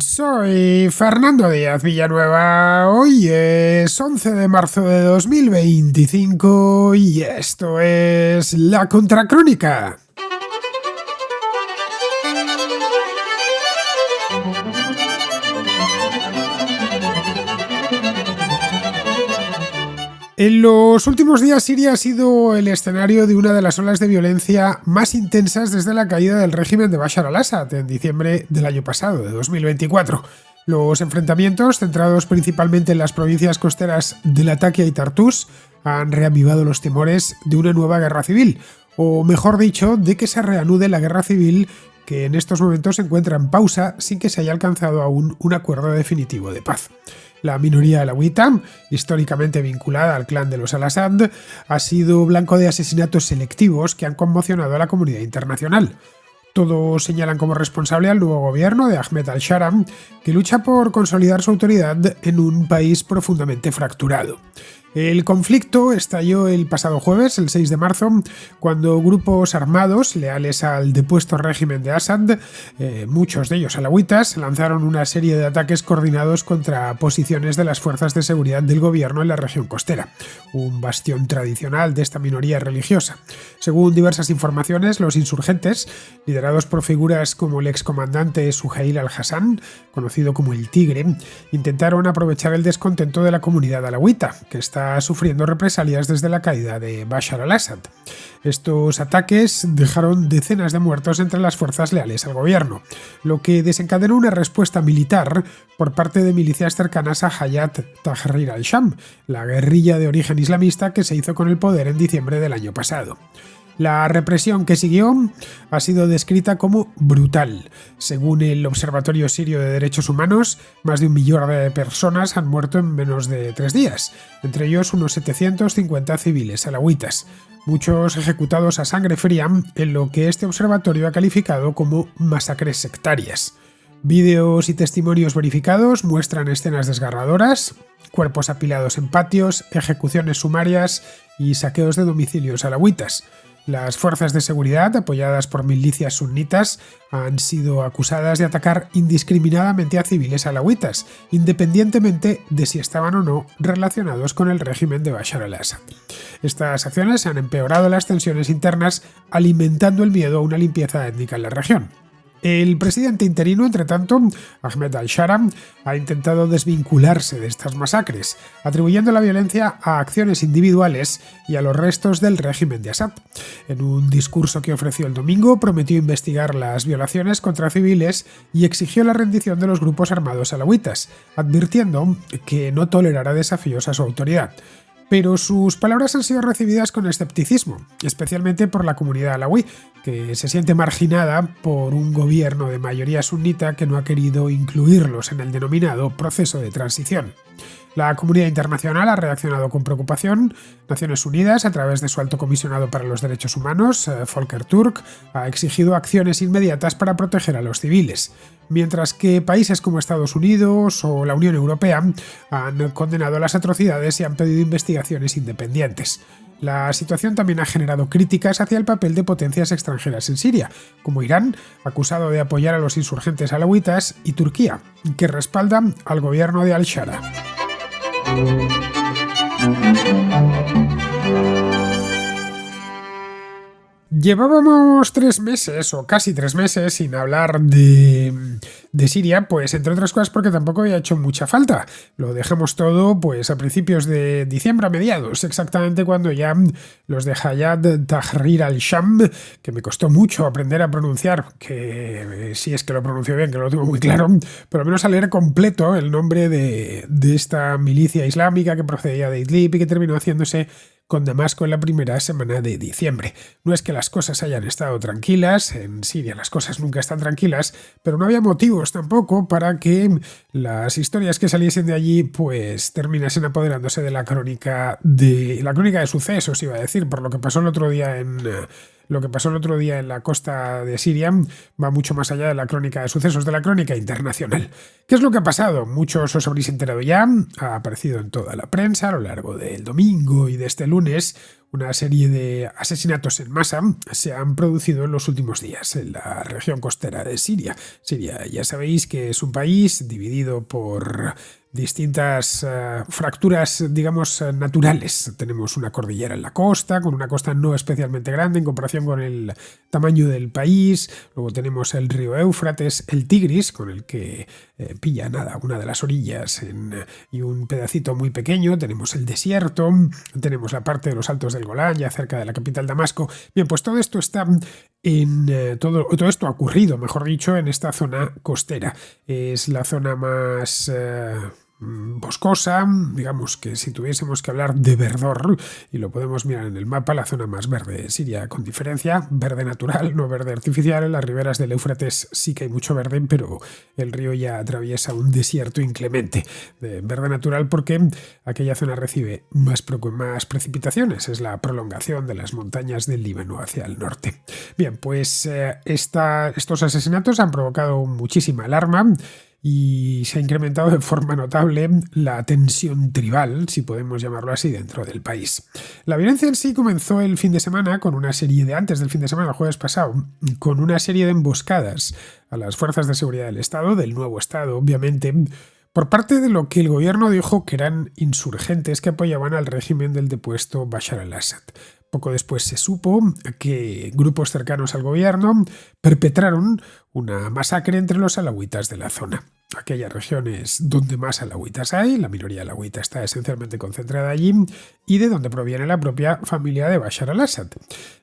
Soy Fernando Díaz Villanueva. Hoy es 11 de marzo de 2025 y esto es La Contracrónica. En los últimos días Siria ha sido el escenario de una de las olas de violencia más intensas desde la caída del régimen de Bashar al-Assad en diciembre del año pasado, de 2024. Los enfrentamientos, centrados principalmente en las provincias costeras de Latakia y Tartus, han reavivado los temores de una nueva guerra civil, o mejor dicho, de que se reanude la guerra civil que en estos momentos se encuentra en pausa sin que se haya alcanzado aún un acuerdo definitivo de paz. La minoría alawita, históricamente vinculada al clan de los al-Assad, ha sido blanco de asesinatos selectivos que han conmocionado a la comunidad internacional. Todos señalan como responsable al nuevo gobierno de Ahmed al-Shara, que lucha por consolidar su autoridad en un país profundamente fracturado. El conflicto estalló el pasado jueves, el 6 de marzo, cuando grupos armados leales al depuesto régimen de Assad, muchos de ellos alawitas, lanzaron una serie de ataques coordinados contra posiciones de las fuerzas de seguridad del gobierno en la región costera, un bastión tradicional de esta minoría religiosa. Según diversas informaciones, los insurgentes, liderados por figuras como el excomandante Suhail al-Hassan, conocido como el Tigre, intentaron aprovechar el descontento de la comunidad alawita, que está sufriendo represalias desde la caída de Bashar al-Assad. Estos ataques dejaron decenas de muertos entre las fuerzas leales al gobierno, lo que desencadenó una respuesta militar por parte de milicias cercanas a Hayat Tahrir al-Sham, la guerrilla de origen islamista que se hizo con el poder en diciembre del año pasado. La represión que siguió ha sido descrita como brutal. Según el Observatorio Sirio de Derechos Humanos, más de 1 millón de personas han muerto en menos de 3 días, entre ellos unos 750 civiles alawitas, muchos ejecutados a sangre fría en lo que este observatorio ha calificado como masacres sectarias. Vídeos y testimonios verificados muestran escenas desgarradoras, cuerpos apilados en patios, ejecuciones sumarias y saqueos de domicilios alawitas. Las fuerzas de seguridad, apoyadas por milicias sunitas, han sido acusadas de atacar indiscriminadamente a civiles alawitas, independientemente de si estaban o no relacionados con el régimen de Bashar al-Assad. Estas acciones han empeorado las tensiones internas, alimentando el miedo a una limpieza étnica en la región. El presidente interino, entre tanto, Ahmed al-Shara, ha intentado desvincularse de estas masacres, atribuyendo la violencia a acciones individuales y a los restos del régimen de Assad. En un discurso que ofreció el domingo, prometió investigar las violaciones contra civiles y exigió la rendición de los grupos armados alawitas, advirtiendo que no tolerará desafíos a su autoridad. Pero sus palabras han sido recibidas con escepticismo, especialmente por la comunidad alawí, que se siente marginada por un gobierno de mayoría sunita que no ha querido incluirlos en el denominado proceso de transición. La comunidad internacional ha reaccionado con preocupación. Naciones Unidas, a través de su alto comisionado para los derechos humanos, Volker Turk, ha exigido acciones inmediatas para proteger a los civiles, mientras que países como Estados Unidos o la Unión Europea han condenado las atrocidades y han pedido investigaciones independientes. La situación también ha generado críticas hacia el papel de potencias extranjeras en Siria, como Irán, acusado de apoyar a los insurgentes alawitas, y Turquía, que respalda al gobierno de al-Shara. Llevábamos 3 meses, o casi 3 meses, sin hablar de Siria, pues entre otras cosas porque tampoco había hecho mucha falta. Lo dejamos todo pues a principios de diciembre, a mediados, exactamente cuando ya los de Hayat Tahrir al-Sham, que me costó mucho aprender a pronunciar, que si es que lo pronuncio bien, que no lo tengo muy claro, por lo menos a leer completo el nombre de esta milicia islámica que procedía de Idlib y que terminó haciéndose con Damasco en la primera semana de diciembre. No es que las cosas hayan estado tranquilas, en Siria las cosas nunca están tranquilas, pero no había motivos tampoco para que las historias que saliesen de allí pues terminasen apoderándose de la crónica de sucesos, iba a decir, por lo que pasó el otro día en la costa de Siria va mucho más allá de la crónica de sucesos, de la crónica internacional. ¿Qué es lo que ha pasado? Muchos os habréis enterado ya, ha aparecido en toda la prensa a lo largo del domingo y de este lunes Una serie de asesinatos en masa se han producido en los últimos días en la región costera de Siria. Siria, ya sabéis que es un país dividido por distintas fracturas, digamos, naturales. Tenemos una cordillera en la costa, con una costa no especialmente grande en comparación con el tamaño del país. Luego tenemos el río Éufrates, el Tigris, con el que pilla una de las orillas y un pedacito muy pequeño. Tenemos el desierto, tenemos la parte de los Altos del Golán, ya cerca de la capital Damasco. Bien, pues todo esto está todo esto ha ocurrido, mejor dicho, en esta zona costera. Es la zona más boscosa, digamos que si tuviésemos que hablar de verdor, y lo podemos mirar en el mapa, la zona más verde de Siria, con diferencia, verde natural, no verde artificial. En las riberas del Éufrates sí que hay mucho verde, pero el río ya atraviesa un desierto inclemente. De verde natural porque aquella zona recibe más precipitaciones, es la prolongación de las montañas del Líbano hacia el norte. Bien, pues estos asesinatos han provocado muchísima alarma y se ha incrementado de forma notable la tensión tribal, si podemos llamarlo así, dentro del país. La violencia en sí comenzó el fin de semana antes del fin de semana, el jueves pasado, con una serie de emboscadas a las fuerzas de seguridad del Estado, del nuevo Estado, obviamente, por parte de lo que el gobierno dijo que eran insurgentes que apoyaban al régimen del depuesto Bashar al-Assad. Poco después se supo que grupos cercanos al gobierno perpetraron una masacre entre los alawitas de la zona. Aquellas regiones donde más alawitas hay, la minoría alawita está esencialmente concentrada allí, y de donde proviene la propia familia de Bashar al-Assad.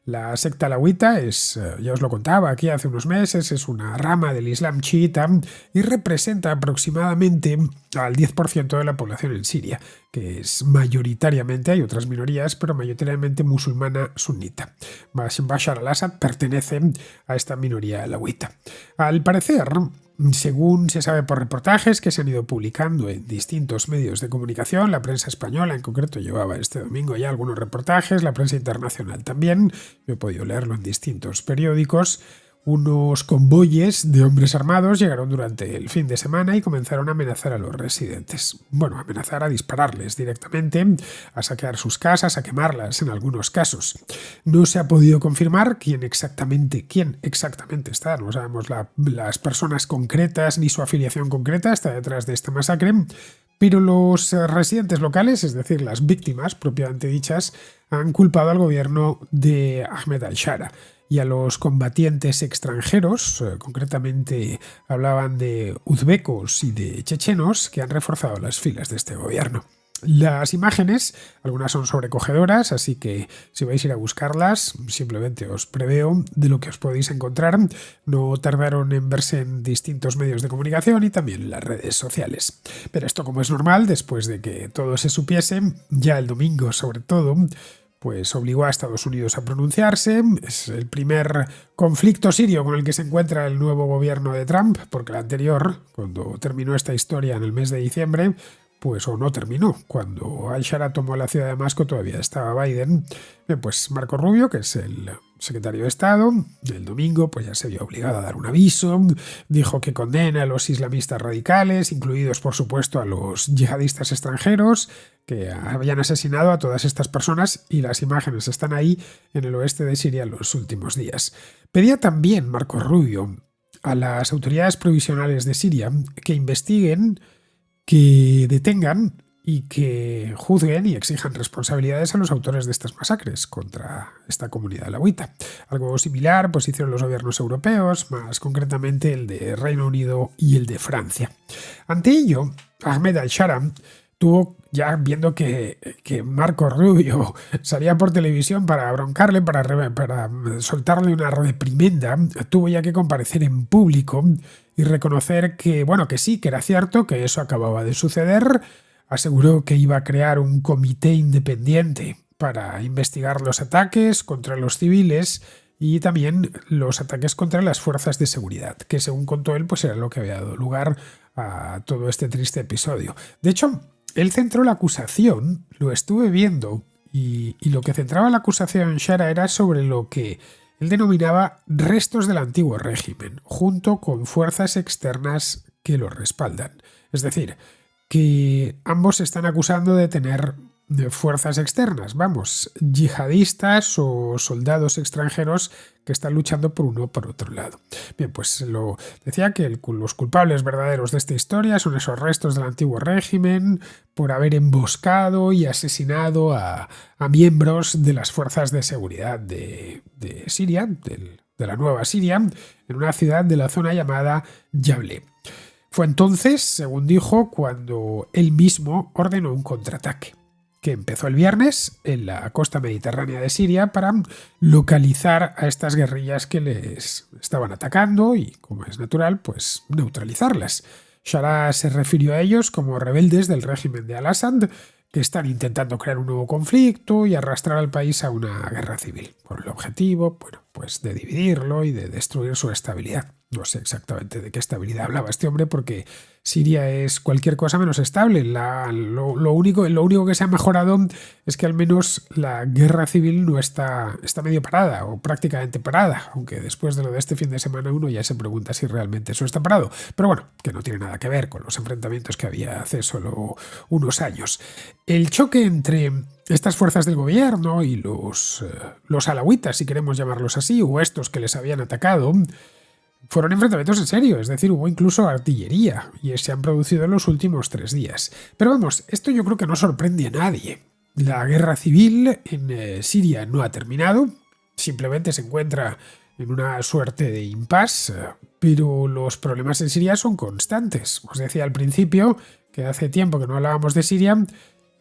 La secta alawita ya os lo contaba aquí hace unos meses, es una rama del Islam chiita y representa aproximadamente al 10% de la población en Siria, que es mayoritariamente, hay otras minorías, pero mayoritariamente musulmana sunita. Bashar al-Assad pertenece a esta minoría alawita. Al parecer, según se sabe por reportajes que se han ido publicando en distintos medios de comunicación, la prensa española en concreto llevaba este domingo ya algunos reportajes, la prensa internacional también, yo he podido leerlo en distintos periódicos. Unos convoyes de hombres armados llegaron durante el fin de semana y comenzaron a amenazar a los residentes. Bueno, amenazar a dispararles directamente, a saquear sus casas, a quemarlas en algunos casos. No se ha podido confirmar quién exactamente está, no sabemos las personas concretas ni su afiliación concreta está detrás de esta masacre, pero los residentes locales, es decir, las víctimas propiamente dichas, han culpado al gobierno de Ahmed al-Shara y a los combatientes extranjeros, concretamente hablaban de uzbecos y de chechenos, que han reforzado las filas de este gobierno. Las imágenes, algunas son sobrecogedoras, así que si vais a ir a buscarlas, simplemente os preveo de lo que os podéis encontrar. No tardaron en verse en distintos medios de comunicación y también en las redes sociales. Pero esto, como es normal, después de que todo se supiese, ya el domingo sobre todo, pues obligó a Estados Unidos a pronunciarse. Es el primer conflicto sirio con el que se encuentra el nuevo gobierno de Trump, porque el anterior, cuando terminó esta historia en el mes de diciembre, pues o no terminó. Cuando al-Shara tomó la ciudad de Damasco todavía estaba Biden. Pues Marco Rubio, que es el secretario de Estado, el domingo pues ya se vio obligado a dar un aviso, dijo que condena a los islamistas radicales, incluidos por supuesto a los yihadistas extranjeros, que habían asesinado a todas estas personas, y las imágenes están ahí en el oeste de Siria en los últimos días. Pedía también Marco Rubio a las autoridades provisionales de Siria que investiguen, que detengan y que juzguen y exijan responsabilidades a los autores de estas masacres contra esta comunidad alawita. Algo similar pues hicieron los gobiernos europeos, más concretamente el de Reino Unido y el de Francia. Ante ello, Ahmed al-Shara tuvo, ya viendo que Marco Rubio salía por televisión para broncarle, para soltarle una reprimenda, tuvo ya que comparecer en público y reconocer que, bueno, que sí, que era cierto, que eso acababa de suceder. Aseguró que iba a crear un comité independiente para investigar los ataques contra los civiles y también los ataques contra las fuerzas de seguridad, que según contó él, pues era lo que había dado lugar a todo este triste episodio. De hecho, él centró la acusación, lo estuve viendo, y lo que centraba la acusación Shara era sobre lo que él denominaba restos del antiguo régimen, junto con fuerzas externas que lo respaldan. Es decir, que ambos se están acusando de tener de fuerzas externas, vamos, yihadistas o soldados extranjeros que están luchando por uno o por otro lado. Bien, pues lo decía que los culpables verdaderos de esta historia son esos restos del antiguo régimen por haber emboscado y asesinado a miembros de las fuerzas de seguridad de Siria, de la nueva Siria, en una ciudad de la zona llamada Yavle. Fue entonces, según dijo, cuando él mismo ordenó un contraataque que empezó el viernes en la costa mediterránea de Siria para localizar a estas guerrillas que les estaban atacando y, como es natural, pues neutralizarlas. Shara se refirió a ellos como rebeldes del régimen de Al-Assad que están intentando crear un nuevo conflicto y arrastrar al país a una guerra civil, con el objetivo, bueno, pues de dividirlo y de destruir su estabilidad. No sé exactamente de qué estabilidad hablaba este hombre porque Siria es cualquier cosa menos estable. Lo único que se ha mejorado es que al menos la guerra civil no está medio parada o prácticamente parada, aunque después de lo de este fin de semana uno ya se pregunta si realmente eso está parado. Pero bueno, que no tiene nada que ver con los enfrentamientos que había hace solo unos años. El choque entre estas fuerzas del gobierno y los alawitas, si queremos llamarlos así, o estos que les habían atacado, fueron enfrentamientos en serio, es decir, hubo incluso artillería, y se han producido en los últimos 3 días. Pero vamos, esto yo creo que no sorprende a nadie. La guerra civil en Siria no ha terminado, simplemente se encuentra en una suerte de impasse, pero los problemas en Siria son constantes. Os decía al principio que hace tiempo que no hablábamos de Siria,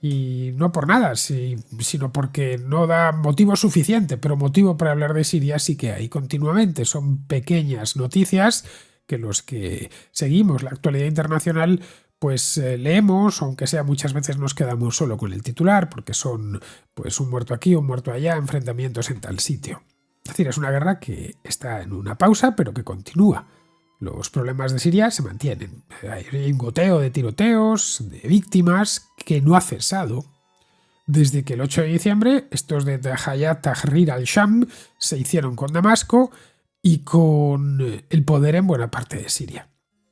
y no por nada, sino porque no da motivo suficiente, pero motivo para hablar de Siria sí que hay continuamente. Son pequeñas noticias que los que seguimos la actualidad internacional pues leemos, aunque sea muchas veces nos quedamos solo con el titular, porque son pues un muerto aquí, un muerto allá, enfrentamientos en tal sitio. Es decir, es una guerra que está en una pausa, pero que continúa. Los problemas de Siria se mantienen. Hay un goteo de tiroteos, de víctimas, que no ha cesado desde que el 8 de diciembre estos de Hayat Tahrir al-Sham se hicieron con Damasco y con el poder en buena parte de Siria.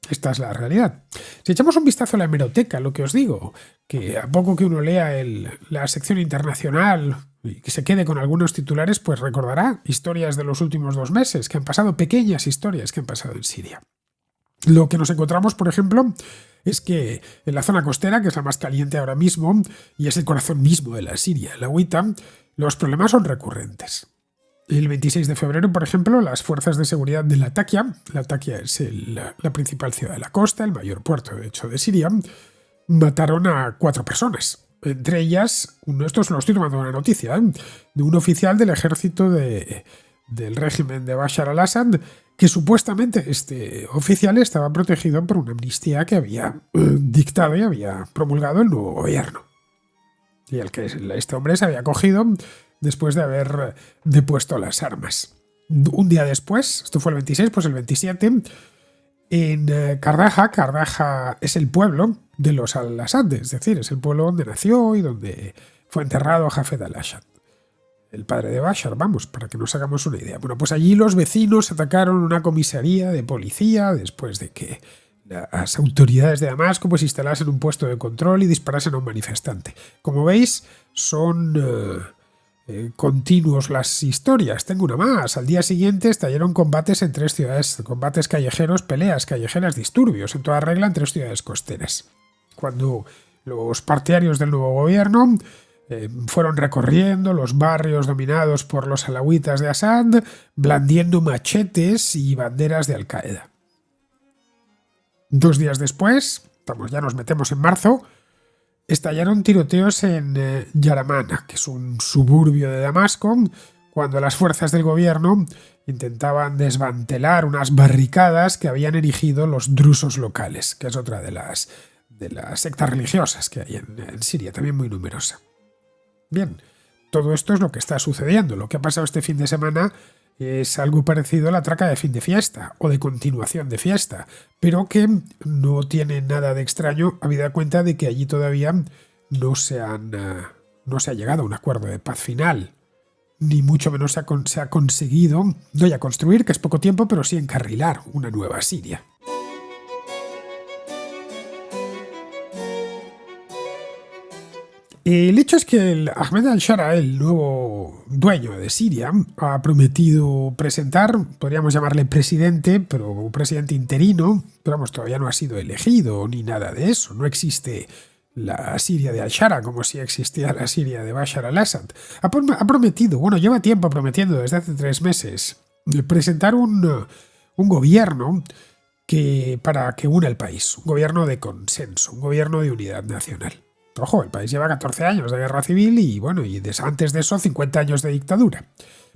Esta es la realidad. Si echamos un vistazo a la hemeroteca, lo que os digo, que a poco que uno lea la sección internacional y que se quede con algunos titulares, pues recordará historias de los últimos 2 meses que han pasado, pequeñas historias que han pasado en Siria. Lo que nos encontramos, por ejemplo, es que en la zona costera, que es la más caliente ahora mismo, y es el corazón mismo de la Siria, la alawita, los problemas son recurrentes. El 26 de febrero, por ejemplo, las fuerzas de seguridad de Latakia es la principal ciudad de la costa, el mayor puerto, de hecho, de Siria, mataron a 4 personas. Entre ellas, esto se lo estoy tomando una noticia, de un oficial del ejército del régimen de Bashar al-Assad, que supuestamente este oficial estaba protegido por una amnistía que había dictado y había promulgado el nuevo gobierno. Y el que este hombre se había acogido después de haber depuesto las armas. Un día después, esto fue el 26, pues el 27, en Kardaja es el pueblo de los al-Assad, es decir, es el pueblo donde nació y donde fue enterrado Hafez al-Assad, el padre de Bashar, vamos, para que nos hagamos una idea. Bueno, pues allí los vecinos atacaron una comisaría de policía después de que las autoridades de Damasco pues instalasen un puesto de control y disparasen a un manifestante. Como veis, son continuos las historias. Tengo una más. Al día siguiente estallaron combates en 3 ciudades, combates callejeros, peleas callejeras, disturbios, en toda regla en 3 ciudades costeras. Cuando los partidarios del nuevo gobierno fueron recorriendo los barrios dominados por los alawitas de Assad, blandiendo machetes y banderas de Al-Qaeda. 2 días después, ya nos metemos en marzo, estallaron tiroteos en Yaramana, que es un suburbio de Damasco, cuando las fuerzas del gobierno intentaban desmantelar unas barricadas que habían erigido los drusos locales, que es otra de las sectas religiosas que hay en Siria, también muy numerosa. Bien, todo esto es lo que está sucediendo. Lo que ha pasado este fin de semana es algo parecido a la traca de fin de fiesta o de continuación de fiesta, pero que no tiene nada de extraño habida cuenta de que allí todavía no se ha llegado a un acuerdo de paz final, ni mucho menos se ha conseguido, no ya construir, que es poco tiempo, pero sí encarrilar una nueva Siria. El hecho es que el Ahmed al-Shara, el nuevo dueño de Siria, ha prometido presentar, podríamos llamarle presidente, pero un presidente interino, pero vamos, todavía no ha sido elegido ni nada de eso. No existe la Siria de al-Shara como si existía la Siria de Bashar al-Assad. Ha prometido, bueno, lleva tiempo prometiendo desde hace 3 meses, presentar un gobierno para que una el país, un gobierno de consenso, un gobierno de unidad nacional. Ojo, el país lleva 14 años de guerra civil y bueno, y antes de eso 50 años de dictadura.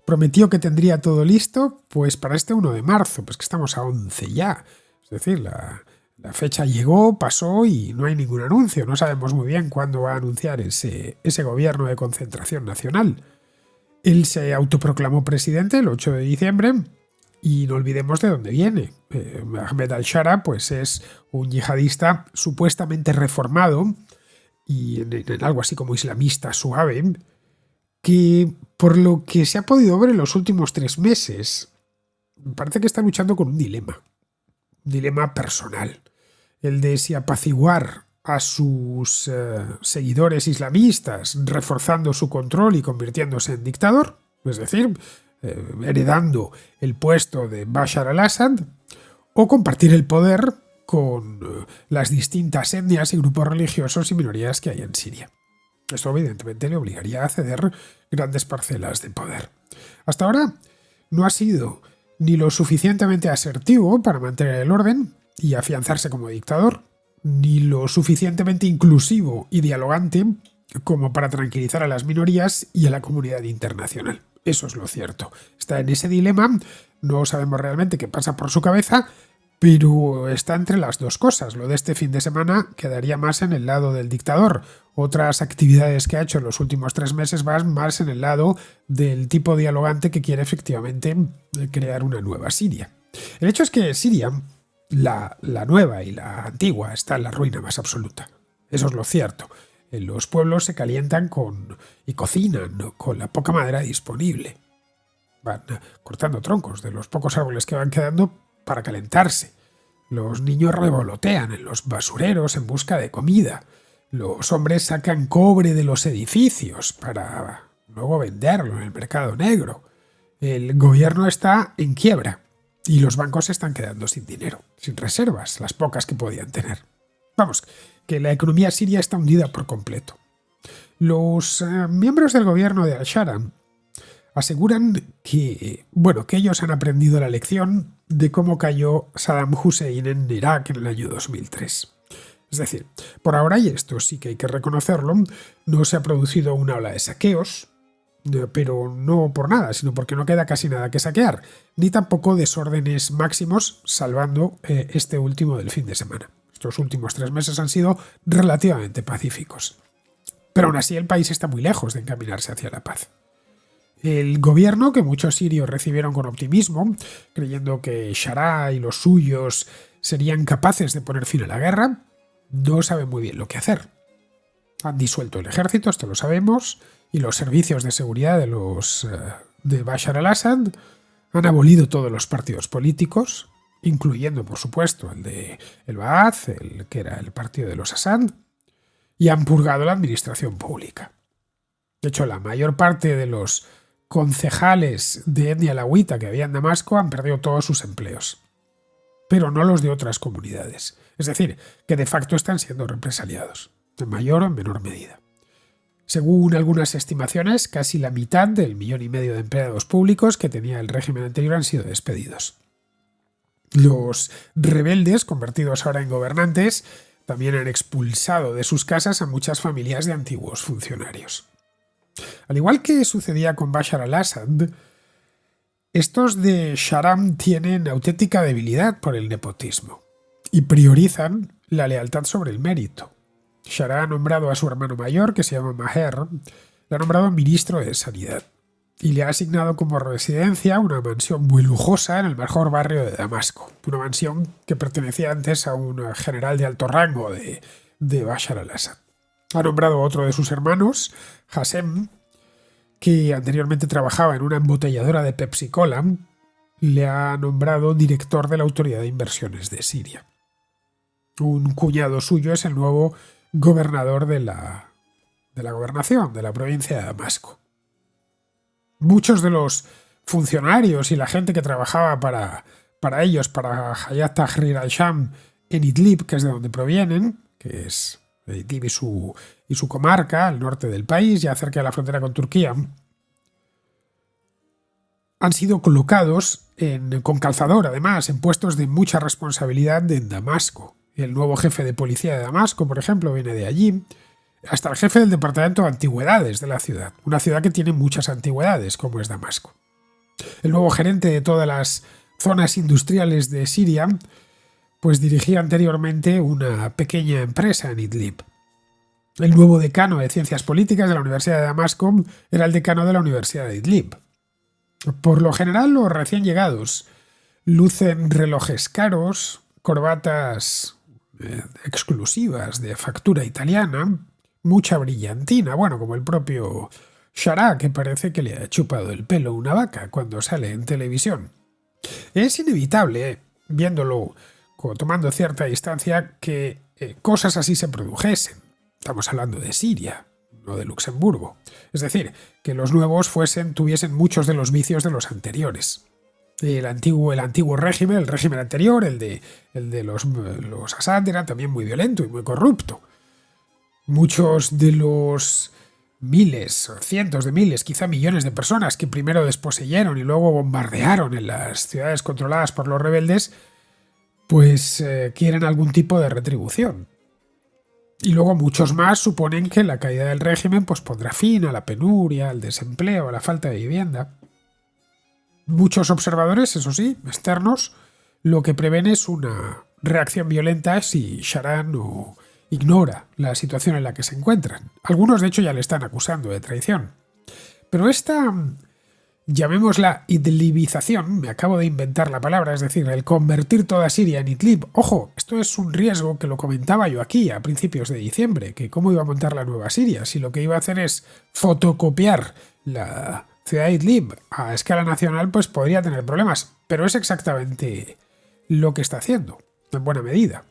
Prometió que tendría todo listo pues para este 1 de marzo, pues que estamos a 11 ya. Es decir, la fecha llegó, pasó y no hay ningún anuncio. No sabemos muy bien cuándo va a anunciar ese gobierno de concentración nacional. Él se autoproclamó presidente el 8 de diciembre y no olvidemos de dónde viene. Ahmed al-Shara pues es un yihadista supuestamente reformado y en algo así como islamista suave, que por lo que se ha podido ver en los últimos 3 meses, parece que está luchando con un dilema personal, el de si apaciguar a sus seguidores islamistas, reforzando su control y convirtiéndose en dictador, es decir, heredando el puesto de Bashar al-Assad, o compartir el poder con las distintas etnias y grupos religiosos y minorías que hay en Siria. Esto evidentemente le obligaría a ceder grandes parcelas de poder. Hasta ahora no ha sido ni lo suficientemente asertivo para mantener el orden y afianzarse como dictador, ni lo suficientemente inclusivo y dialogante como para tranquilizar a las minorías y a la comunidad internacional. Eso es lo cierto. Está en ese dilema, no sabemos realmente qué pasa por su cabeza, pero está entre las dos cosas. Lo de este fin de semana quedaría más en el lado del dictador. Otras actividades que ha hecho en los últimos 3 meses van más en el lado del tipo dialogante que quiere efectivamente crear una nueva Siria. El hecho es que Siria, la nueva y la antigua, está en la ruina más absoluta. Eso es lo cierto. Los pueblos se calientan y cocinan con la poca madera disponible. Van cortando troncos de los pocos árboles que van quedando para calentarse. Los niños revolotean en los basureros en busca de comida. Los hombres sacan cobre de los edificios para luego venderlo en el mercado negro. El gobierno está en quiebra y los bancos se están quedando sin dinero, sin reservas, las pocas que podían tener. Vamos, que la economía siria está hundida por completo. Los miembros del gobierno de al-Shara aseguran que ellos han aprendido la lección de cómo cayó Saddam Hussein en Irak en el año 2003. Es decir, por ahora, y esto sí que hay que reconocerlo, no se ha producido una ola de saqueos, pero no por nada, sino porque no queda casi nada que saquear, ni tampoco desórdenes máximos, salvando este último del fin de semana. Estos últimos 3 meses han sido relativamente pacíficos. Pero aún así el país está muy lejos de encaminarse hacia la paz. El gobierno, que muchos sirios recibieron con optimismo, creyendo que Shara y los suyos serían capaces de poner fin a la guerra, no sabe muy bien lo que hacer. Han disuelto el ejército, esto lo sabemos, y los servicios de seguridad de Bashar al-Assad, han abolido todos los partidos políticos, incluyendo, por supuesto, el de el Ba'ath, que era el partido de los Assad, y han purgado la administración pública. De hecho, la mayor parte de los concejales de etnia alawita que había en Damasco han perdido todos sus empleos, pero no los de otras comunidades. Es decir, que de facto están siendo represaliados, en mayor o en menor medida. Según algunas estimaciones, casi la mitad del 1,5 millones de empleados públicos que tenía el régimen anterior han sido despedidos. Los rebeldes, convertidos ahora en gobernantes, también han expulsado de sus casas a muchas familias de antiguos funcionarios. Al igual que sucedía con Bashar al-Assad, estos de Sharam tienen auténtica debilidad por el nepotismo y priorizan la lealtad sobre el mérito. Shara ha nombrado a su hermano mayor, que se llama Maher, le ha nombrado ministro de Sanidad y le ha asignado como residencia una mansión muy lujosa en el mejor barrio de Damasco, una mansión que pertenecía antes a un general de alto rango de Bashar al-Assad. Ha nombrado a otro de sus hermanos, Hassem, que anteriormente trabajaba en una embotelladora de Pepsi Cola, le ha nombrado director de la Autoridad de Inversiones de Siria. Un cuñado suyo es el nuevo gobernador de de la gobernación de la provincia de Damasco. Muchos de los funcionarios y la gente que trabajaba para ellos, para Hayat Tahrir al-Sham en Idlib, que es de donde provienen, que es Idlib y su comarca, al norte del país, ya cerca de la frontera con Turquía, han sido colocados con calzador, además, en puestos de mucha responsabilidad en Damasco. El nuevo jefe de policía de Damasco, por ejemplo, viene de allí, hasta el jefe del departamento de antigüedades de la ciudad, una ciudad que tiene muchas antigüedades, como es Damasco. El nuevo gerente de todas las zonas industriales de Siria, pues dirigía anteriormente una pequeña empresa en Idlib. El nuevo decano de Ciencias Políticas de la Universidad de Damasco era el decano de la Universidad de Idlib. Por lo general, los recién llegados lucen relojes caros, corbatas exclusivas de factura italiana, mucha brillantina, bueno, como el propio Sharaa, que parece que le ha chupado el pelo a una vaca cuando sale en televisión. Es inevitable, viéndolo, tomando cierta distancia, que cosas así se produjesen. Estamos hablando de Siria, no de Luxemburgo. Es decir, que los nuevos tuviesen muchos de los vicios de los anteriores. El antiguo régimen, el régimen anterior, el de los Assad, era también muy violento y muy corrupto. Muchos de los miles, cientos de miles, quizá millones de personas que primero desposeyeron y luego bombardearon en las ciudades controladas por los rebeldes, pues quieren algún tipo de retribución. Y luego muchos más suponen que la caída del régimen pues pondrá fin a la penuria, al desempleo, a la falta de vivienda. Muchos observadores, eso sí, externos, lo que prevén es una reacción violenta si Sharaa no ignora la situación en la que se encuentran. Algunos, de hecho, ya le están acusando de traición. Pero esta, llamémosla idlibización, me acabo de inventar la palabra, es decir, el convertir toda Siria en Idlib. Ojo, esto es un riesgo que lo comentaba yo aquí a principios de diciembre, que cómo iba a montar la nueva Siria, si lo que iba a hacer es fotocopiar la ciudad de Idlib a escala nacional, pues podría tener problemas. Pero es exactamente lo que está haciendo, en buena medida.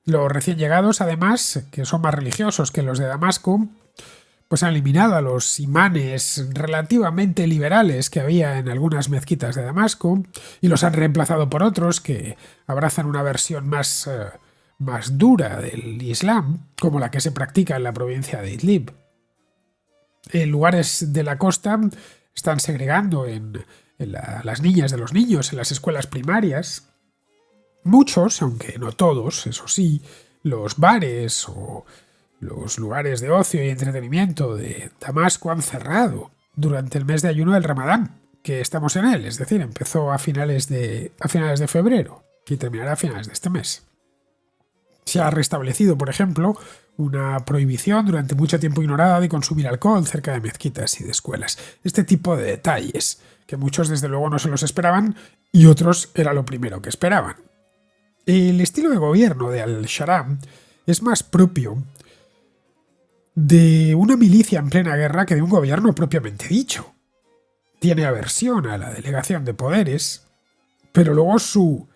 Los recién llegados, además, que son más religiosos que los de Damasco, pues han eliminado a los imanes relativamente liberales que había en algunas mezquitas de Damasco y los han reemplazado por otros que abrazan una versión más dura del Islam, como la que se practica en la provincia de Idlib. En lugares de la costa están segregando las niñas de los niños en las escuelas primarias. Muchos, aunque no todos, eso sí, los bares o los lugares de ocio y entretenimiento de Damasco han cerrado durante el mes de ayuno del Ramadán, que estamos en él, es decir, empezó a finales de febrero y terminará a finales de este mes. Se ha restablecido, por ejemplo, una prohibición durante mucho tiempo ignorada de consumir alcohol cerca de mezquitas y de escuelas. Este tipo de detalles, que muchos desde luego no se los esperaban y otros era lo primero que esperaban. El estilo de gobierno de al-Sharaa es más propio de una milicia en plena guerra que de un gobierno propiamente dicho. Tiene aversión a la delegación de poderes, pero luego su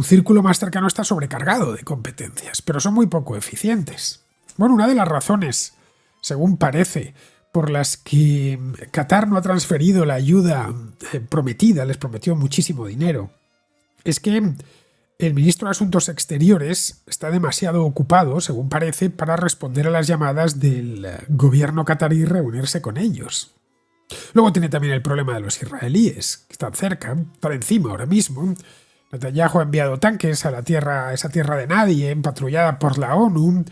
círculo más cercano está sobrecargado de competencias, pero son muy poco eficientes. Bueno, una de las razones, según parece, por las que Qatar no ha transferido la ayuda prometida, les prometió muchísimo dinero, es que el ministro de Asuntos Exteriores está demasiado ocupado, según parece, para responder a las llamadas del gobierno qatarí y reunirse con ellos. Luego tiene también el problema de los israelíes, que están cerca, están encima ahora mismo. Netanyahu ha enviado tanques a esa tierra de nadie, patrullada por la ONU,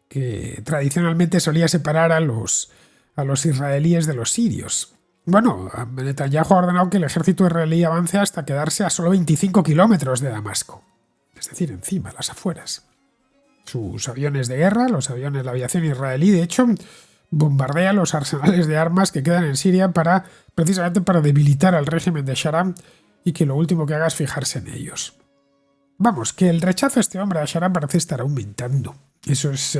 que tradicionalmente solía separar a los israelíes de los sirios. Bueno, Netanyahu ha ordenado que el ejército israelí avance hasta quedarse a solo 25 kilómetros de Damasco, es decir, encima, las afueras. Sus aviones de guerra, la aviación israelí, de hecho, bombardea los arsenales de armas que quedan en Siria precisamente para debilitar al régimen de Sharaa y que lo último que haga es fijarse en ellos. Vamos, que el rechazo a este hombre, a Sharaa, parece estar aumentando. Eso es,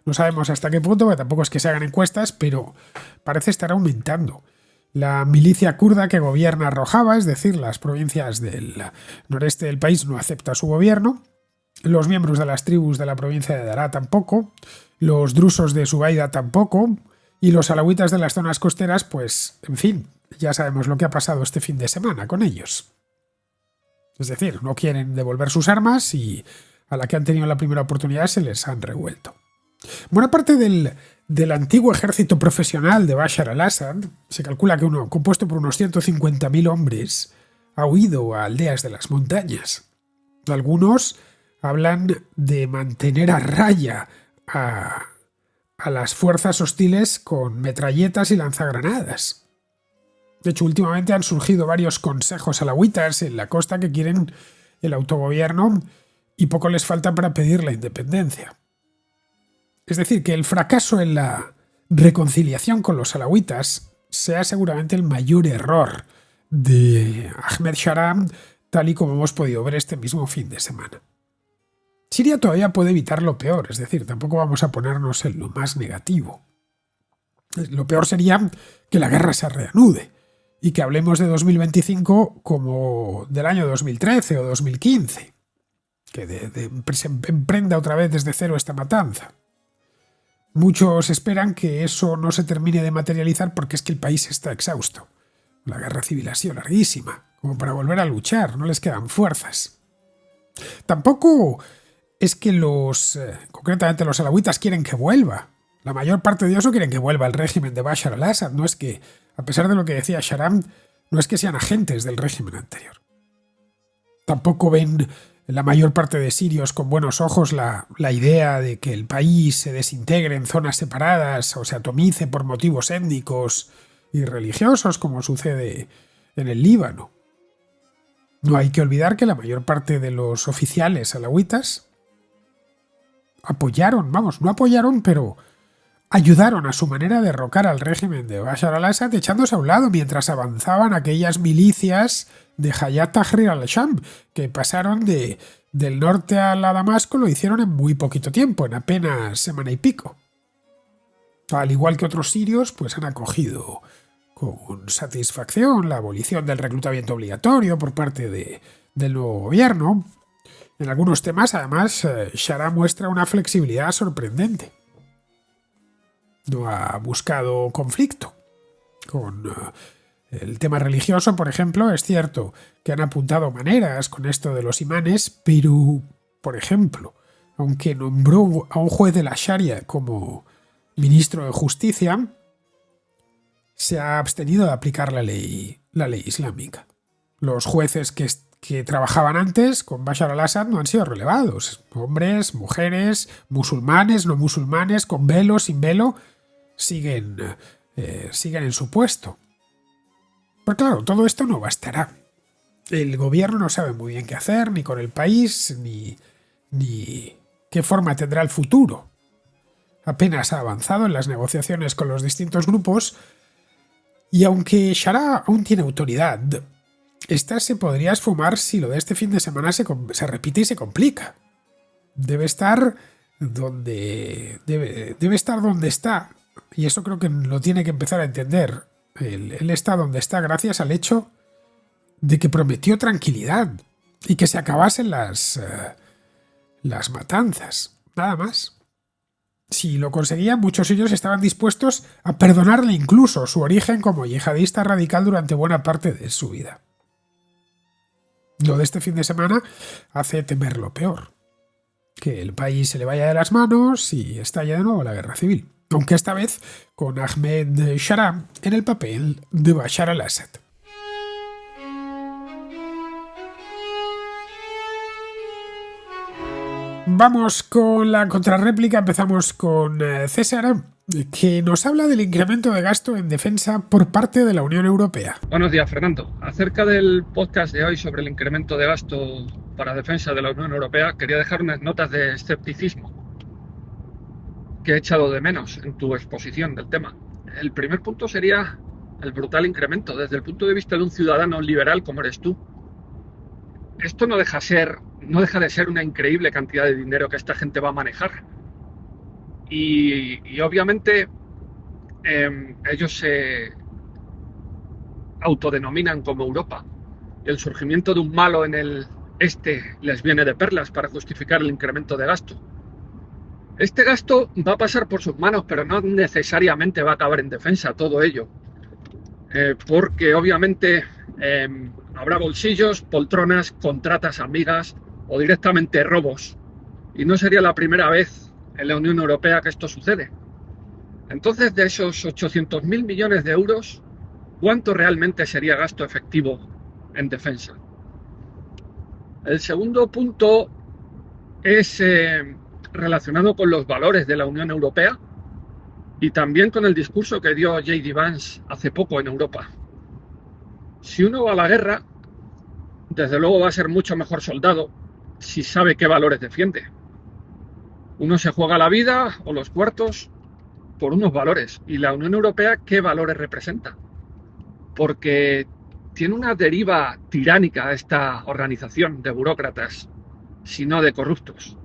no sabemos hasta qué punto, porque tampoco es que se hagan encuestas, pero parece estar aumentando. La milicia kurda que gobierna Rojava, es decir, las provincias del noreste del país, no acepta su gobierno. Los miembros de las tribus de la provincia de Daraa tampoco, los drusos de Subaida tampoco, y los alawitas de las zonas costeras, pues, en fin, ya sabemos lo que ha pasado este fin de semana con ellos. Es decir, no quieren devolver sus armas y a la que han tenido la primera oportunidad se les han revuelto. Buena parte del antiguo ejército profesional de Bashar al-Assad, se calcula que compuesto por unos 150.000 hombres, ha huido a aldeas de las montañas. Algunos hablan de mantener a raya a las fuerzas hostiles con metralletas y lanzagranadas. De hecho, últimamente han surgido varios consejos alawitas en la costa que quieren el autogobierno y poco les falta para pedir la independencia. Es decir, que el fracaso en la reconciliación con los alawitas sea seguramente el mayor error de Ahmed Shara, tal y como hemos podido ver este mismo fin de semana. Siria todavía puede evitar lo peor, es decir, tampoco vamos a ponernos en lo más negativo. Lo peor sería que la guerra se reanude y que hablemos de 2025 como del año 2013 o 2015, que se emprenda otra vez desde cero esta matanza. Muchos esperan que eso no se termine de materializar porque es que el país está exhausto. La guerra civil ha sido larguísima, como para volver a luchar, no les quedan fuerzas. Tampoco es que concretamente los alawitas quieren que vuelva. La mayor parte de ellos no quieren que vuelva el régimen de Bashar al-Assad. No es que, a pesar de lo que decía Sharam, no es que sean agentes del régimen anterior. Tampoco ven la mayor parte de sirios con buenos ojos la idea de que el país se desintegre en zonas separadas o se atomice por motivos étnicos y religiosos, como sucede en el Líbano. No hay que olvidar que la mayor parte de los oficiales alawitas no apoyaron, pero ayudaron a su manera a derrocar al régimen de Bashar al-Assad echándose a un lado mientras avanzaban aquellas milicias de Hayat Tahrir al-Sham, que pasaron del norte a la Damasco, lo hicieron en muy poquito tiempo, en apenas semana y pico. Al igual que otros sirios, pues han acogido con satisfacción la abolición del reclutamiento obligatorio por parte del nuevo gobierno. En algunos temas, además, Shara muestra una flexibilidad sorprendente. No ha buscado conflicto. Con el tema religioso, por ejemplo, es cierto que han apuntado maneras con esto de los imanes, pero, por ejemplo, aunque nombró a un juez de la Sharia como ministro de Justicia, se ha abstenido de aplicar la ley islámica. Los jueces que trabajaban antes con Bashar al-Assad no han sido relevados. Hombres, mujeres, musulmanes, no musulmanes, con velo, sin velo, siguen en su puesto. Pero claro, todo esto no bastará. El gobierno no sabe muy bien qué hacer, ni con el país, ni qué forma tendrá el futuro. Apenas ha avanzado en las negociaciones con los distintos grupos, y aunque Shara aún tiene autoridad, esta se podría esfumar si lo de este fin de semana se repite y se complica. Debe estar donde está, y eso creo que lo tiene que empezar a entender. Él está donde está gracias al hecho de que prometió tranquilidad y que se acabasen las matanzas, nada más. Si lo conseguían, muchos de ellos estaban dispuestos a perdonarle incluso su origen como yihadista radical durante buena parte de su vida. Lo de este fin de semana hace temer lo peor, que el país se le vaya de las manos y estalle de nuevo la guerra civil, aunque esta vez con Ahmed Shara en el papel de Bashar al-Assad. Vamos con la contrarréplica, empezamos con César, que nos habla del incremento de gasto en defensa por parte de la Unión Europea. Buenos días, Fernando. Acerca del podcast de hoy sobre el incremento de gasto para defensa de la Unión Europea, quería dejar unas notas de escepticismo que he echado de menos en tu exposición del tema. El primer punto sería el brutal incremento desde el punto de vista de un ciudadano liberal como eres tú. Esto no deja de ser una increíble cantidad de dinero que esta gente va a manejar. Y obviamente ellos se autodenominan como Europa. Y el surgimiento de un malo en les viene de perlas para justificar el incremento de gasto. Este gasto va a pasar por sus manos, pero no necesariamente va a acabar en defensa todo ello. Porque obviamente habrá bolsillos, poltronas, contratas amigas o directamente robos. Y no sería la primera vez en la Unión Europea que esto sucede. Entonces, de esos 800.000 millones de euros, ¿cuánto realmente sería gasto efectivo en defensa? El segundo punto es relacionado con los valores de la Unión Europea y también con el discurso que dio J.D. Vance hace poco en Europa. Si uno va a la guerra, desde luego va a ser mucho mejor soldado si sabe qué valores defiende. Uno se juega la vida o los cuartos por unos valores. ¿Y la Unión Europea qué valores representa? Porque tiene una deriva tiránica esta organización de burócratas, sino de corruptos,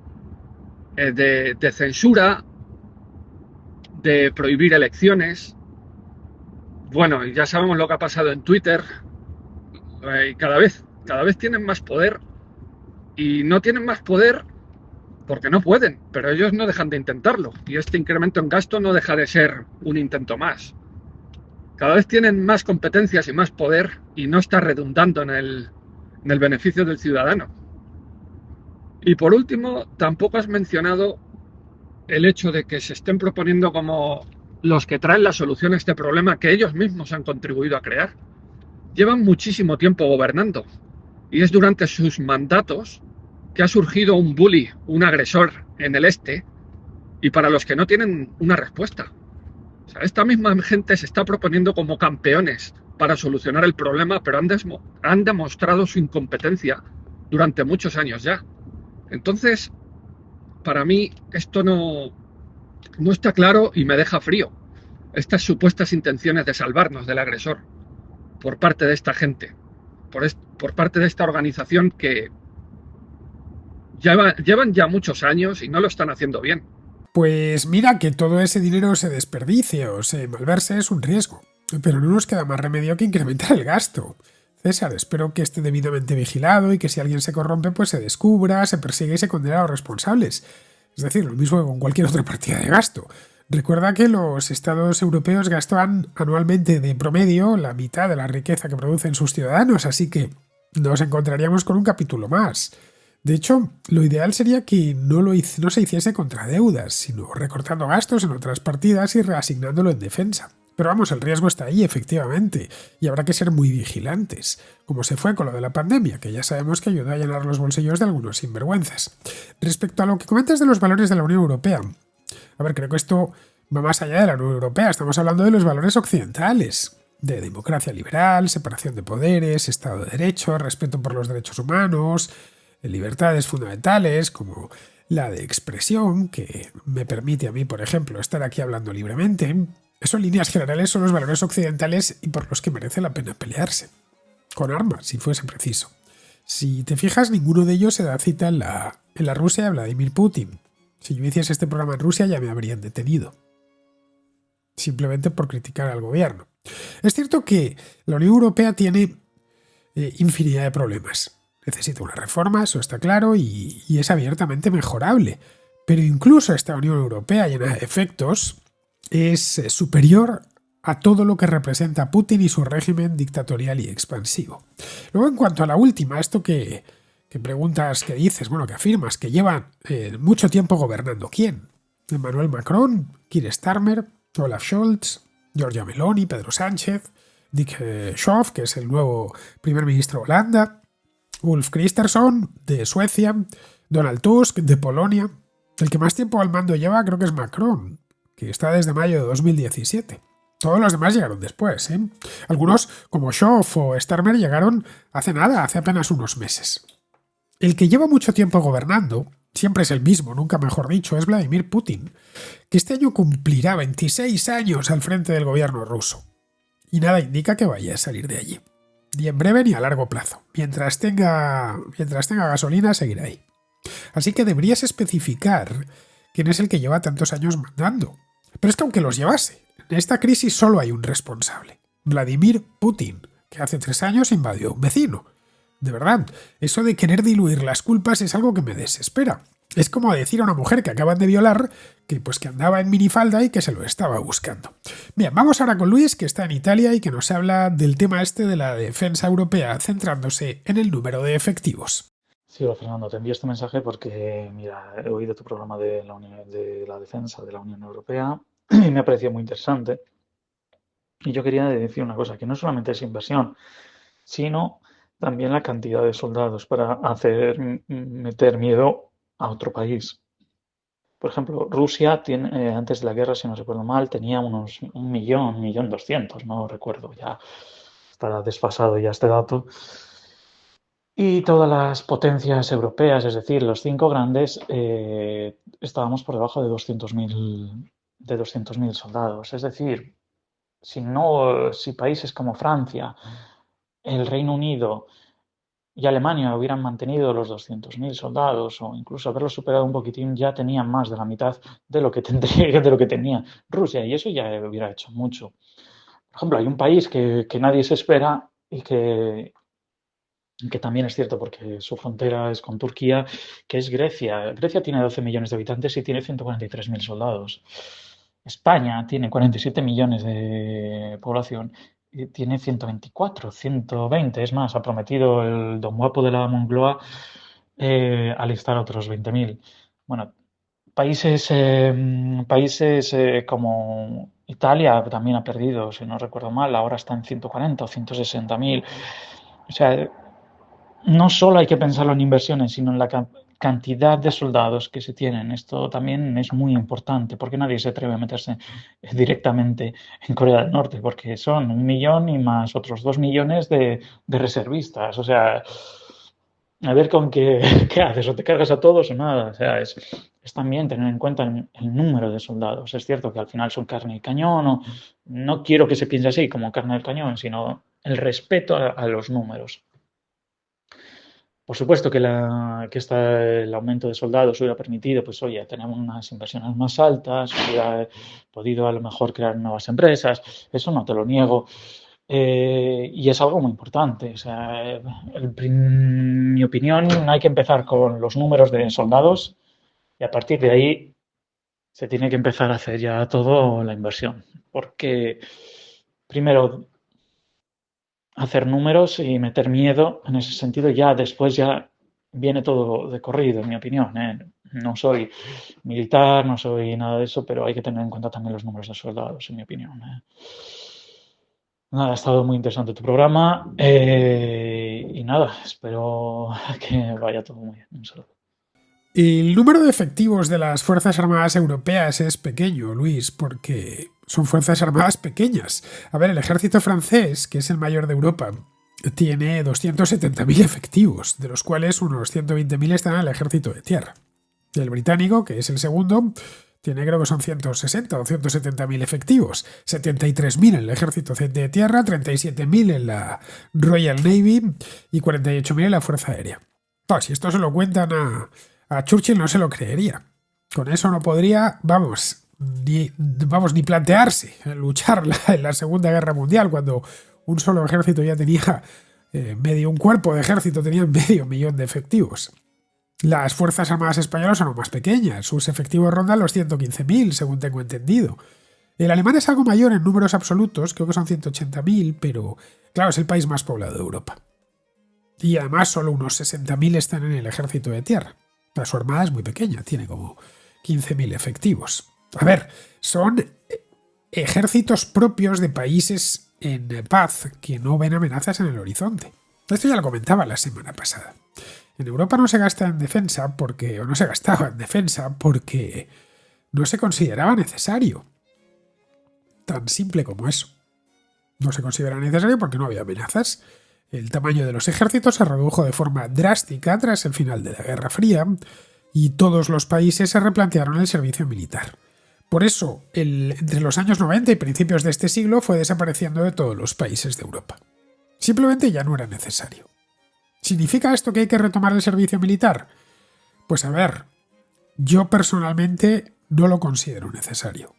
de censura, de prohibir elecciones. Bueno, ya sabemos lo que ha pasado en Twitter. Cada vez tienen más poder y no tienen más poder porque no pueden, pero ellos no dejan de intentarlo y este incremento en gasto no deja de ser un intento más. Cada vez tienen más competencias y más poder y no está redundando en el beneficio del ciudadano. Y por último, tampoco has mencionado el hecho de que se estén proponiendo como los que traen la solución a este problema que ellos mismos han contribuido a crear. Llevan muchísimo tiempo gobernando y es durante sus mandatos que ha surgido un bully, un agresor en el este y para los que no tienen una respuesta. O sea, esta misma gente se está proponiendo como campeones para solucionar el problema, pero han demostrado su incompetencia durante muchos años ya. Entonces, para mí esto no está claro y me deja frío. Estas supuestas intenciones de salvarnos del agresor por parte de esta gente, por parte de esta organización que llevan ya muchos años y no lo están haciendo bien. Pues mira que todo ese dinero se desperdicie o se malverse es un riesgo, pero no nos queda más remedio que incrementar el gasto. César, espero que esté debidamente vigilado y que si alguien se corrompe pues se descubra, se persiga y se condene a los responsables. Es decir, lo mismo que con cualquier otra partida de gasto. Recuerda que los estados europeos gastan anualmente de promedio la mitad de la riqueza que producen sus ciudadanos, así que nos encontraríamos con un capítulo más. De hecho, lo ideal sería que no se hiciese contra deudas, sino recortando gastos en otras partidas y reasignándolo en defensa. Pero vamos, el riesgo está ahí, efectivamente, y habrá que ser muy vigilantes, como se fue con lo de la pandemia, que ya sabemos que ayudó a llenar los bolsillos de algunos sinvergüenzas. Respecto a lo que comentas de los valores de la Unión Europea, a ver, creo que esto va más allá de la Unión Europea, estamos hablando de los valores occidentales, de democracia liberal, separación de poderes, Estado de Derecho, respeto por los derechos humanos, libertades fundamentales como la de expresión, que me permite a mí, por ejemplo, estar aquí hablando libremente. Eso en líneas generales son los valores occidentales y por los que merece la pena pelearse. Con armas, si fuese preciso. Si te fijas, ninguno de ellos se da cita en la Rusia de Vladimir Putin. Si yo hiciese este programa en Rusia ya me habrían detenido. Simplemente por criticar al gobierno. Es cierto que la Unión Europea tiene infinidad de problemas. Necesita una reforma, eso está claro, y es abiertamente mejorable. Pero incluso esta Unión Europea llena de defectos es superior a todo lo que representa Putin y su régimen dictatorial y expansivo. Luego, en cuanto a la última, esto que preguntas, que dices, bueno, que afirmas, que llevan mucho tiempo gobernando. ¿Quién? Emmanuel Macron, Keir Starmer, Olaf Scholz, Giorgia Meloni, Pedro Sánchez, Dick Schoof, que es el nuevo primer ministro de Holanda, Ulf Kristersson, de Suecia, Donald Tusk, de Polonia. El que más tiempo al mando lleva creo que es Macron, que está desde mayo de 2017. Todos los demás llegaron después, ¿eh? Algunos, como Schoof o Starmer, llegaron hace nada, hace apenas unos meses. El que lleva mucho tiempo gobernando, siempre es el mismo, nunca mejor dicho, es Vladimir Putin, que este año cumplirá 26 años al frente del gobierno ruso. Y nada indica que vaya a salir de allí. Ni en breve ni a largo plazo. Mientras tenga gasolina, seguirá ahí. Así que deberías especificar quién es el que lleva tantos años mandando. Pero es que aunque los llevase, en esta crisis solo hay un responsable. Vladimir Putin, que hace 3 años invadió un vecino. De verdad, eso de querer diluir las culpas es algo que me desespera. Es como decir a una mujer que acaban de violar que andaba en minifalda y que se lo estaba buscando. Bien, vamos ahora con Luis, que está en Italia y que nos habla del tema este de la defensa europea, centrándose en el número de efectivos. Sí, hola Fernando, te envío este mensaje porque, mira, he oído tu programa de de la defensa de la Unión Europea y me ha parecido muy interesante. Y yo quería decir una cosa, que no solamente es inversión, sino también la cantidad de soldados para hacer meter miedo a otro país. Por ejemplo, Rusia tiene, antes de la guerra, si no recuerdo mal, tenía unos 1.200.000, no recuerdo, ya estará desfasado ya este dato. Y todas las potencias europeas, es decir, los cinco grandes, estábamos por debajo de 200.000 soldados. Es decir, si países como Francia, el Reino Unido y Alemania hubieran mantenido los 200.000 soldados o incluso haberlos superado un poquitín, ya tenían más de la mitad de lo que de lo que tenía Rusia, y eso ya hubiera hecho mucho. Por ejemplo, hay un país que nadie se espera y que también es cierto porque su frontera es con Turquía, que es Grecia. Grecia tiene 12 millones de habitantes y tiene 143.000 soldados. España tiene 47 millones de población y tiene 124, 120. Es más, ha prometido el don guapo de la Moncloa alistar otros 20.000. Bueno, países como Italia también ha perdido, si no recuerdo mal, ahora está en 140 o 160.000. O sea, no solo hay que pensarlo en inversiones, sino en la cantidad de soldados que se tienen. Esto también es muy importante, porque nadie se atreve a meterse directamente en Corea del Norte, porque son 1 millón y más otros 2 millones de reservistas. O sea, a ver con qué, qué haces, o te cargas a todos o nada. O sea, es también tener en cuenta el número de soldados. Es cierto que al final son carne de cañón, o no quiero que se piense así como carne del cañón, sino el respeto a los números. Por supuesto que, el aumento de soldados hubiera permitido, pues oye, tener unas inversiones más altas, hubiera podido a lo mejor crear nuevas empresas, eso no te lo niego. Y es algo muy importante. O sea, en mi opinión, hay que empezar con los números de soldados y a partir de ahí se tiene que empezar a hacer ya todo la inversión. Porque primero hacer números y meter miedo en ese sentido, ya después ya viene todo de corrido, en mi opinión, ¿eh? No soy militar, no soy nada de eso, pero hay que tener en cuenta también los números de soldados, en mi opinión, ¿eh? Nada, ha estado muy interesante tu programa y nada, espero que vaya todo muy bien. Un saludo. El número de efectivos de las Fuerzas Armadas Europeas es pequeño, Luis, porque son Fuerzas Armadas pequeñas. A ver, el ejército francés, que es el mayor de Europa, tiene 270.000 efectivos, de los cuales unos 120.000 están en el ejército de tierra. El británico, que es el segundo, tiene creo que son 160 o 170.000 efectivos, 73.000 en el ejército de tierra, 37.000 en la Royal Navy y 48.000 en la Fuerza Aérea. Claro, si esto se lo cuentan a Churchill no se lo creería. Con eso no podría, ni plantearse luchar en la Segunda Guerra Mundial, cuando un solo ejército ya tenía un cuerpo de ejército tenía 500.000 de efectivos. Las Fuerzas Armadas Españolas son más pequeñas, sus efectivos rondan los 115.000, según tengo entendido. El alemán es algo mayor en números absolutos, creo que son 180.000, pero claro, es el país más poblado de Europa. Y además solo unos 60.000 están en el ejército de tierra. Su armada es muy pequeña, tiene como 15.000 efectivos. A ver, son ejércitos propios de países en paz que no ven amenazas en el horizonte. Esto ya lo comentaba la semana pasada. En Europa no se gasta en defensa o no se gastaba en defensa porque no se consideraba necesario. Tan simple como eso. No se considera necesario porque no había amenazas. El tamaño de los ejércitos se redujo de forma drástica tras el final de la Guerra Fría y todos los países se replantearon el servicio militar. Por eso, entre los años 90 y principios de este siglo fue desapareciendo de todos los países de Europa. Simplemente ya no era necesario. ¿Significa esto que hay que retomar el servicio militar? Pues a ver, yo personalmente no lo considero necesario.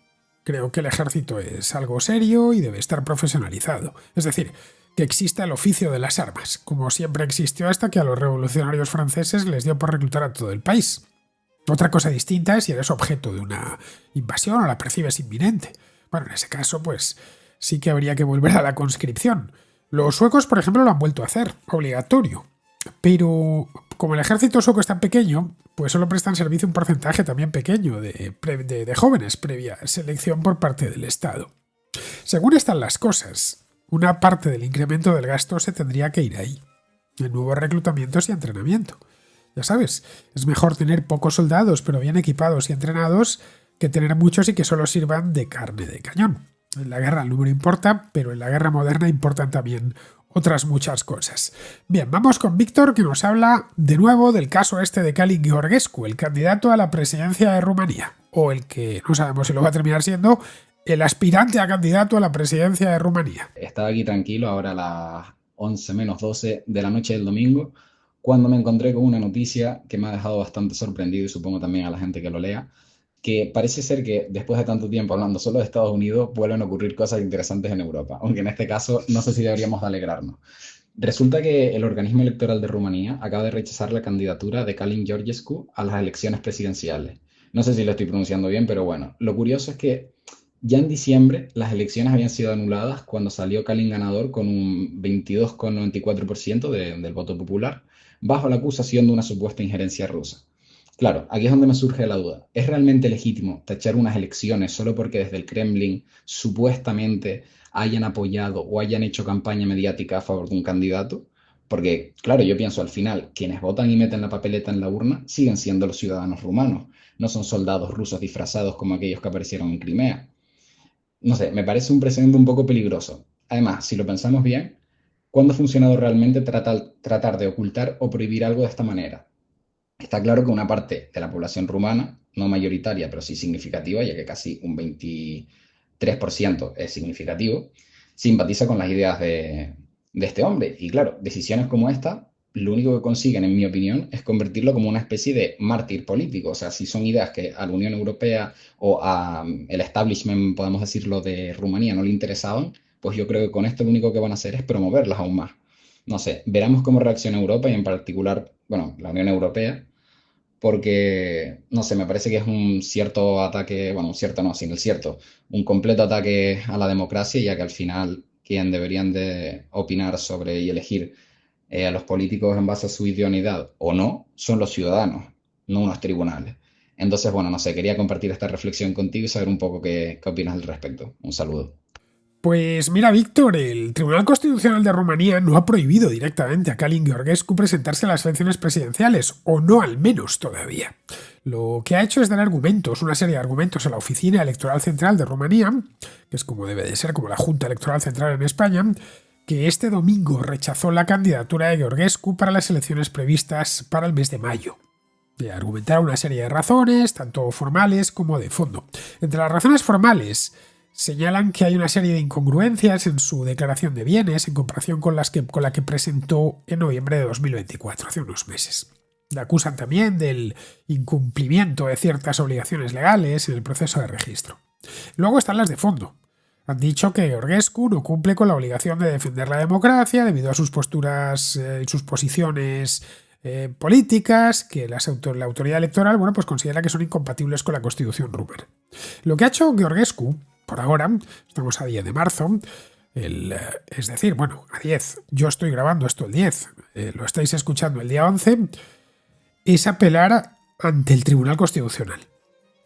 Creo que el ejército es algo serio y debe estar profesionalizado. Es decir, que exista el oficio de las armas, como siempre existió hasta que a los revolucionarios franceses les dio por reclutar a todo el país. Otra cosa distinta es si eres objeto de una invasión o la percibes inminente. Bueno, en ese caso, pues sí que habría que volver a la conscripción. Los suecos, por ejemplo, lo han vuelto a hacer, obligatorio. Pero como el ejército sueco es tan pequeño, pues solo prestan servicio un porcentaje también pequeño de jóvenes previa selección por parte del Estado. Según están las cosas, una parte del incremento del gasto se tendría que ir ahí, en nuevos reclutamientos y entrenamiento. Ya sabes, es mejor tener pocos soldados pero bien equipados y entrenados que tener muchos y que solo sirvan de carne de cañón. En la guerra el número importa, pero en la guerra moderna importan también otras muchas cosas. Bien, vamos con Víctor, que nos habla de nuevo del caso este de Calin Georgescu, el candidato a la presidencia de Rumanía, o el que no sabemos si lo va a terminar siendo, el aspirante a candidato a la presidencia de Rumanía. Estaba aquí tranquilo, ahora a las 11 menos 12 de la noche del domingo, cuando me encontré con una noticia que me ha dejado bastante sorprendido y supongo también a la gente que lo lea, que parece ser que después de tanto tiempo hablando solo de Estados Unidos vuelven a ocurrir cosas interesantes en Europa, aunque en este caso no sé si deberíamos de alegrarnos. Resulta que el organismo electoral de Rumanía acaba de rechazar la candidatura de Calin Georgescu a las elecciones presidenciales. No sé si lo estoy pronunciando bien, pero bueno, lo curioso es que ya en diciembre las elecciones habían sido anuladas cuando salió Calin ganador con un 22,94% del voto popular, bajo la acusación de una supuesta injerencia rusa. Claro, aquí es donde me surge la duda. ¿Es realmente legítimo tachar unas elecciones solo porque desde el Kremlin supuestamente hayan apoyado o hayan hecho campaña mediática a favor de un candidato? Porque, claro, yo pienso al final, quienes votan y meten la papeleta en la urna siguen siendo los ciudadanos rumanos, no son soldados rusos disfrazados como aquellos que aparecieron en Crimea. No sé, me parece un precedente un poco peligroso. Además, si lo pensamos bien, ¿cuándo ha funcionado realmente tratar de ocultar o prohibir algo de esta manera? Está claro que una parte de la población rumana, no mayoritaria, pero sí significativa, ya que casi un 23% es significativo, simpatiza con las ideas de este hombre. Y claro, decisiones como esta, lo único que consiguen, en mi opinión, es convertirlo como una especie de mártir político. O sea, si son ideas que a la Unión Europea o al establishment, podemos decirlo, de Rumanía no le interesaban, pues yo creo que con esto lo único que van a hacer es promoverlas aún más. No sé, veremos cómo reacciona Europa y en particular, bueno, la Unión Europea, porque, no sé, me parece que es un cierto ataque, bueno, un cierto no, sin el cierto, un completo ataque a la democracia, ya que al final quien deberían de opinar sobre y elegir a los políticos en base a su idoneidad o no, son los ciudadanos, no unos tribunales. Entonces, bueno, no sé, quería compartir esta reflexión contigo y saber un poco qué opinas al respecto. Un saludo. Pues mira, Víctor, el Tribunal Constitucional de Rumanía no ha prohibido directamente a Calin Georgescu presentarse a las elecciones presidenciales, o no al menos todavía. Lo que ha hecho es dar argumentos, una serie de argumentos a la Oficina Electoral Central de Rumanía, que es como debe de ser, como la Junta Electoral Central en España, que este domingo rechazó la candidatura de Georgescu para las elecciones previstas para el mes de mayo. De argumentar una serie de razones, tanto formales como de fondo. Entre las razones formales, señalan que hay una serie de incongruencias en su declaración de bienes en comparación con la que presentó en noviembre de 2024, hace unos meses. Le acusan también del incumplimiento de ciertas obligaciones legales en el proceso de registro. Luego están las de fondo. Han dicho que Georgescu no cumple con la obligación de defender la democracia debido a sus posturas y sus posiciones políticas, que la autoridad electoral pues considera que son incompatibles con la Constitución rumana. Lo que ha hecho Georgescu, por ahora, estamos a 10 de marzo, es decir, bueno, a 10, yo estoy grabando esto el 10, lo estáis escuchando el día 11, es apelar ante el Tribunal Constitucional,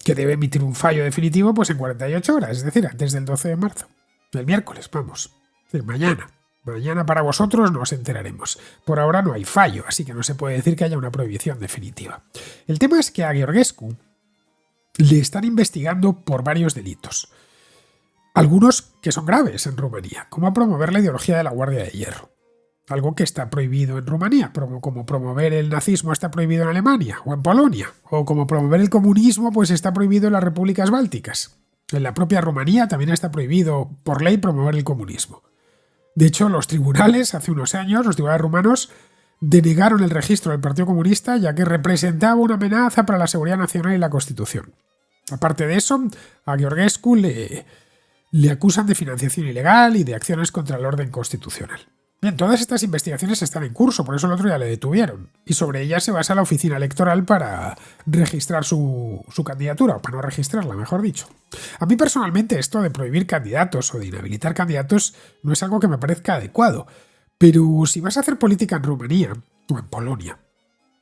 que debe emitir un fallo definitivo pues en 48 horas, es decir, antes del 12 de marzo, el miércoles, vamos, es decir, mañana. Mañana para vosotros nos enteraremos. Por ahora no hay fallo, así que no se puede decir que haya una prohibición definitiva. El tema es que a Georgescu le están investigando por varios delitos. Algunos que son graves en Rumanía, como promover la ideología de la Guardia de Hierro. Algo que está prohibido en Rumanía, como promover el nazismo está prohibido en Alemania o en Polonia, o como promover el comunismo pues está prohibido en las repúblicas bálticas. En la propia Rumanía también está prohibido por ley promover el comunismo. De hecho, los tribunales, hace unos años, los tribunales rumanos, denegaron el registro del Partido Comunista ya que representaba una amenaza para la seguridad nacional y la Constitución. Aparte de eso, a Georgescu le acusan de financiación ilegal y de acciones contra el orden constitucional. Bien, todas estas investigaciones están en curso, por eso el otro día le detuvieron. Y sobre ellas se basa la oficina electoral para registrar su candidatura, o para no registrarla, mejor dicho. A mí personalmente esto de prohibir candidatos o de inhabilitar candidatos no es algo que me parezca adecuado. Pero si vas a hacer política en Rumanía o en Polonia,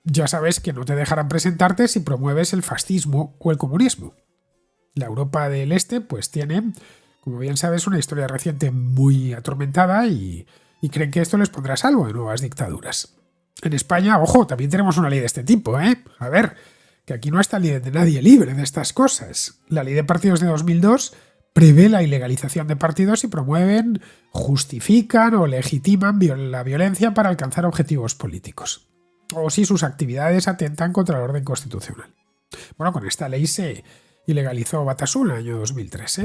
ya sabes que no te dejarán presentarte si promueves el fascismo o el comunismo. La Europa del Este pues tiene, como bien sabes, una historia reciente muy atormentada y creen que esto les pondrá a salvo de nuevas dictaduras. En España, ojo, también tenemos una ley de este tipo, ¿eh? A ver, que aquí no está de nadie libre de estas cosas. La ley de partidos de 2002 prevé la ilegalización de partidos y promueven, justifican o legitiman la violencia para alcanzar objetivos políticos, o si sus actividades atentan contra el orden constitucional. Bueno, con esta ley se ilegalizó Batasuna en el año 2003,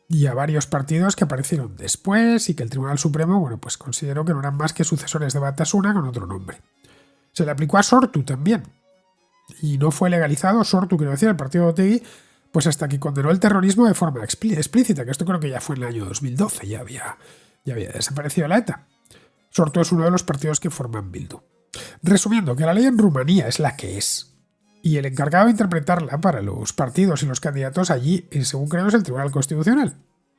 y a varios partidos que aparecieron después y que el Tribunal Supremo, bueno, pues consideró que no eran más que sucesores de Batasuna con otro nombre. Se le aplicó a Sortu también, y no fue legalizado Sortu, quiero decir, el partido de Otegi, pues hasta que condenó el terrorismo de forma explícita, que esto creo que ya fue en el año 2012, ya había desaparecido la ETA. Sortu es uno de los partidos que forman Bildu. Resumiendo, que la ley en Rumanía es la que es, y el encargado de interpretarla para los partidos y los candidatos allí, según creo, es el Tribunal Constitucional.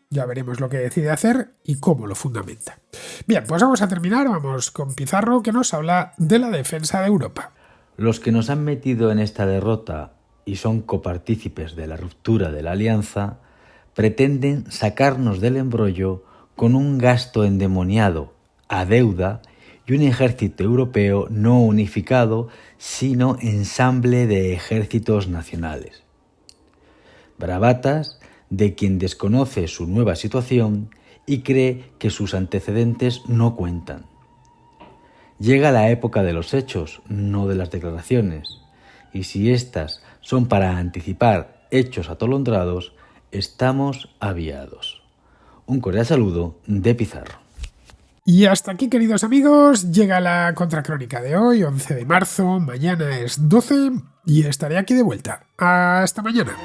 Ya veremos lo que decide hacer y cómo lo fundamenta. Bien, pues vamos a terminar, vamos con Pizarro, que nos habla de la defensa de Europa. Los que nos han metido en esta derrota y son copartícipes de la ruptura de la alianza, pretenden sacarnos del embrollo con un gasto endemoniado a deuda y un ejército europeo no unificado, sino ensamble de ejércitos nacionales. Bravatas de quien desconoce su nueva situación y cree que sus antecedentes no cuentan. Llega la época de los hechos, no de las declaraciones, y si éstas son para anticipar hechos atolondrados, estamos aviados. Un cordial saludo de Pizarro. Y hasta aquí, queridos amigos, llega la contracrónica de hoy, 11 de marzo, mañana es 12 y estaré aquí de vuelta. Hasta mañana.